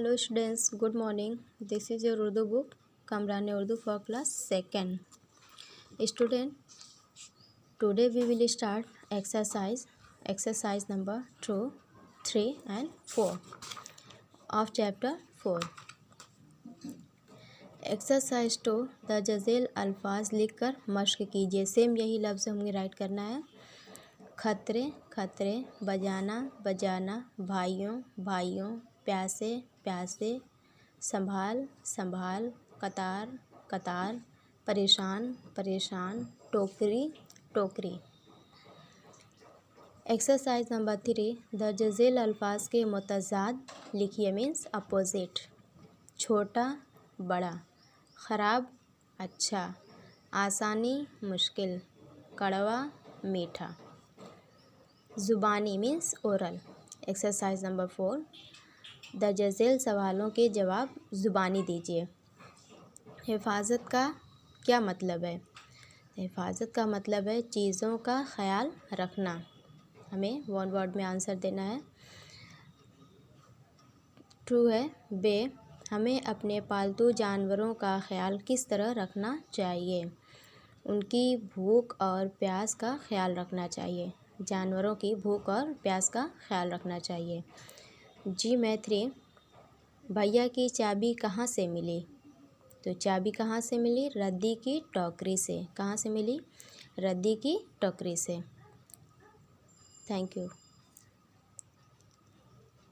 Hello students, good morning. This is your Urdu book, Kamrani Urdu for class 2nd. Student, today we will start exercise number 2, 3 and 4 of chapter 4. Exercise 2 दर्जज़ेल अल्फाज लिख कर मश्क कीजिए. Same यही लफ्ज़ हमें right करना है. खतरे खतरे, बजाना बजाना, भाइयों भाइयों, प्यासे प्यासे, संभाल संभाल, कतार कतार, परेशान परेशान, टोकरी टोकरी. एक्सरसाइज नंबर 3 दर्जज़ेल अल्फाज के मुतज़ाद लिखिए. Means opposite. छोटा बड़ा, ख़राब अच्छा, आसानी मुश्किल, कड़वा मीठा. ज़ुबानी मीन्स ओरल. एक्सरसाइज नंबर 4 दर्जज़ेल सवालों के जवाब ज़ुबानी दीजिए. हिफाजत का क्या मतलब है? हिफाजत का मतलब है चीज़ों का ख्याल रखना. हमें वन वर्ड में आंसर देना है. ट्रू है. बे, हमें अपने पालतू जानवरों का ख्याल किस तरह रखना चाहिए? उनकी भूख और प्यास का ख्याल रखना चाहिए. जानवरों की भूख और प्यास का ख्याल रखना चाहिए. जी मैत्री, भैया की चाबी कहाँ से मिली? तो चाबी कहाँ से मिली? रद्दी की टोकरी से. कहाँ से मिली? रद्दी की टोकरी से. Thank you.